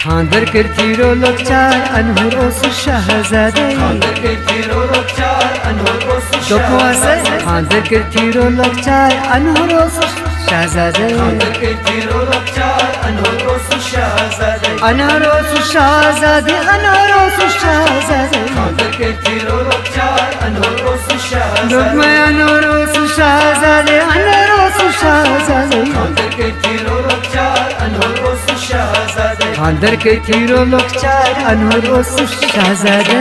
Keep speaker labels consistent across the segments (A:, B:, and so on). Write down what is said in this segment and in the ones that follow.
A: खांदर करतीरो लोकचार अनहुर ओसु शहजादे
B: खांदर करतीरो लोकचार अनहुर ओसु
A: शहजादे खांदर करतीरो लोकचार अनहुर ओसु शहजादे
B: खांदर करतीरो लोकचार अनहुर ओसु शहजादे
A: अनहुर ओसु शहजादे अनहुर ओसु शहजादे
B: खांदर करतीरो लोकचार अनहुर ओसु शहजादे
A: दुखमे अनहुर ओसु शहजादे अनहुर ओसु शहजादे
B: खांदर करतीरो लोकचार अनहुर ओसु शहजादे
A: खांदर करतीरो लोकचार अनहुर ओसु शहजादे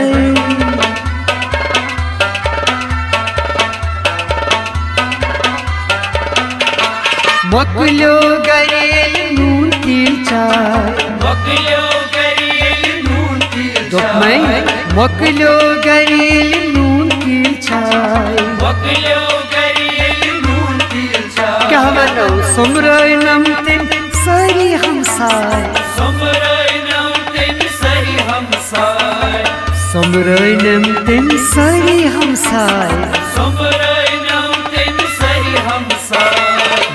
A: मोकलो गरेल नून तिल चाय
B: मोकलो गरेल नून तिल
A: दुखमे मोकलो गरेल नून तिल चाय
B: मोकलो गरेल नून तिल चाय
A: क्या बनो सुमरय नमतिन सरी हमसाय
B: सुमरय नमतिन सरी हमसाय
A: सुमरय नमतिन सरी हमसाय
B: सुमरय नमतिन सरी हमसाय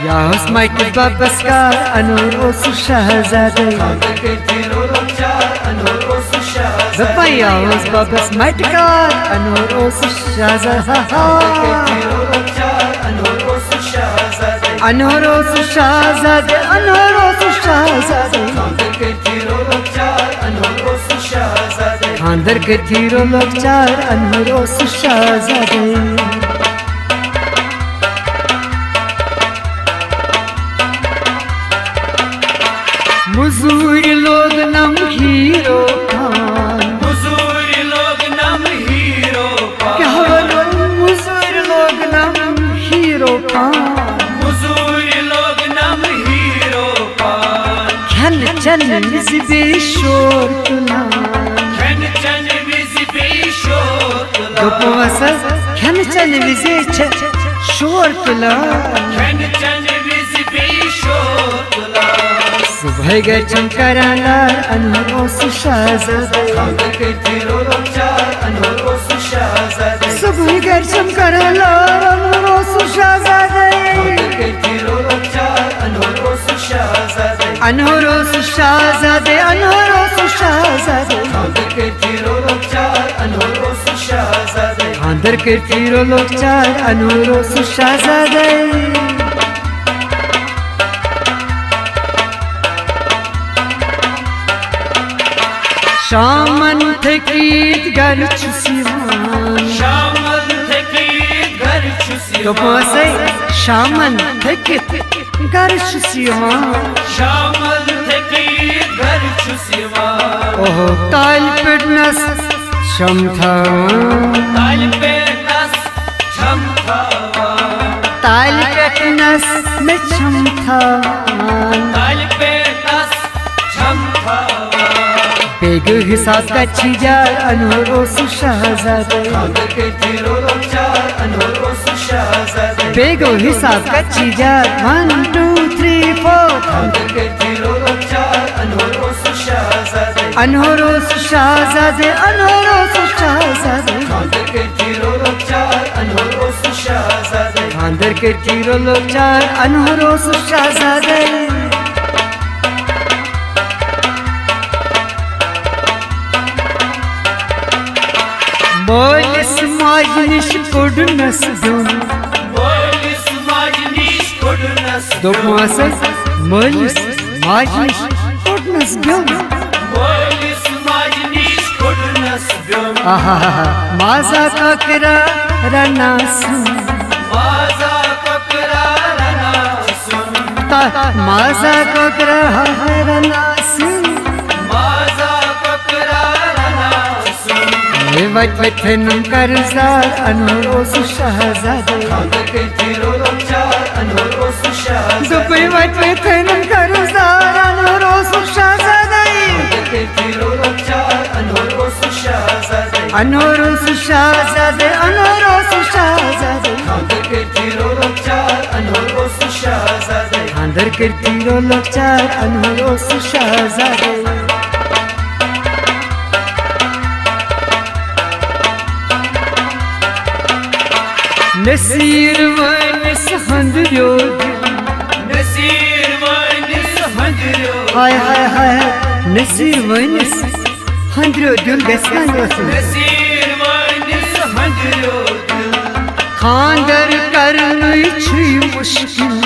A: या हुस्माइट बाबस्कार अनहुर ओसु शहजादे
B: खांदर करतीरो लोकचार अनहुर ओसु शहजादे
A: बपैया हुस बाबस मटकार अनहुर ओसु शहजादे
B: करतीरो लोकचार अनहुर ओसु शहजादे
A: अनहुर ओसु शहजादे अनहुर ओसु शहजादे
B: खांदर करतीरो लोकचार अनहुर ओसु शहजादे
A: खांदर करतीरो लोकचार अनहुर ओसु शहजादे मुजूर लोग नम हीरो खान
B: हुजूर लोग नम हीरो
A: क्या बोलो मुजूर लोग नम हीरो खान
B: हुजूर लोग नम हीरो पान
A: खन चन निजबे शोर तुलान
B: खन चन विज बेशोर
A: दोपवस खन चन विजे शोर तुलान
B: खन चन विज बेशोर
A: सुबह गए चमकरालार अनहुर ओसु शहजादे
B: खांदर करतीरो लोकचार अनहुर ओसु शहजादे
A: सुबह गए चमकरालार अनहुर ओसु शहजादे
B: खांदर करतीरो लोकचार अनहुर ओसु शहजादे
A: अनहुर ओसु शहजादे अनहुर ओसु शहजादे
B: खांदर करतीरो लोकचार अनहुर ओसु शहजादे
A: खांदर करतीरो लोकचार अनहुर ओसु शहजादे शामन थकीत घर छुसिवान
B: शामल थकीत घर छुसिवान
A: दोपवसे शामन थकीत घर छुसिवान
B: शामल थकीत घर छुसिवान
A: ओहो ताल पिटनस शमथावान
B: ताल पे नस छमथावान
A: ताल पिटनस में शमथावान
B: ताल पे नस छमथावान
A: बेगु हिसाब का छिजार अनहुर ओसु शहजादे
B: खांदर करतीरो लोकचार अनहुर ओसु शहजादे
A: बेगु हिसाब का छिजार 1 2 3 4
B: खांदर करतीरो लोकचार अनहुर ओसु शहजादे
A: अनहुर ओसु शहजादे अनहुर ओसु शहजादे
B: खांदर करतीरो लोकचार अनहुर ओसु शहजादे
A: खांदर करतीरो लोकचार अनहुर ओसु शहजादे मोलिस माजनिश कुडनस दुन
B: मोलिस माजनिश कुडनस
A: दोपवस मोलिस माजनिश कुडनस दुन
B: मोलिस माजनिश कुडनस ब्योम
A: आहा माजा ककरा रनासुन
B: माजा ककरा रनासुन
A: माजा ककरा रनासुन
B: माजा ककरा रनासुन
A: वट वटन करजार अनहुर ओसु शहजादे
B: खांदर करतीरो लोकचार अनहुर ओसु शहजादे
A: दुबई वट वटन करजार अनहुर ओसु शहजादे
B: खांदर करतीरो लोकचार अनहुर ओसु शहजादे
A: अनहुर ओसु शहजादे अनहुर ओसु शहजादे
B: खांदर करतीरो लोकचार अनहुर ओसु शहजादे
A: खांदर करतीरो लोकचार अनहुर ओसु शहजादे नसीर वनिस हंदरियो
B: नसीर वनिस हंदरियो
A: हाय हाय हाय Nesir vaynis Handro dil gesman yosun
B: Nesir vanis handro dil
A: Khandar karnı çiğ muşkil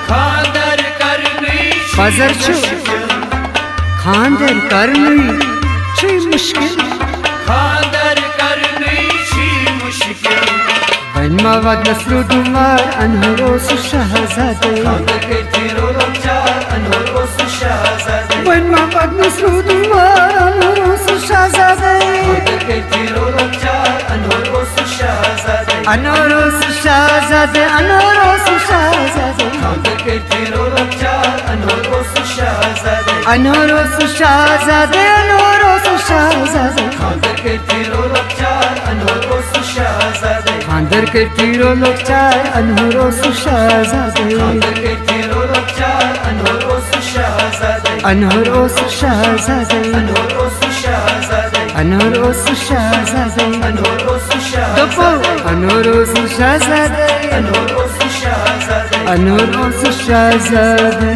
B: Khandar karnı
A: Pazar çu Khandar karnı çiğ muşkil
B: Khandar karnı muşkil
A: Vanma vad nasru dumar anhorosu şahzade
B: Khandar kertiro lokcha anhorosu şahzade
A: Vanma vad nasru dumar anhorosu şahzade
B: Khandar kertiro lokcha anhorosu şahzade
A: Anhorosu şahzade Anhorosu şahzade
B: Khandar kertiro lokcha anhorosu şahzade
A: Anhorosu şahzade Anhorosu şahzade
B: Khandar kertiro lokcha anhorosu şahzade
A: Khandar kertiro lokchar Anhorosu şahzade
B: Khandar kertiro lokcha anhorosu şahzade
A: Anhorosu şahzade
B: Anhorosu şahzade
A: Anhorosu şahzade
B: Anhorosu
A: Dopo
B: şahzade
A: Anhorosu şahzade
B: Anhorosu şahzade
A: Anhorosu şahzade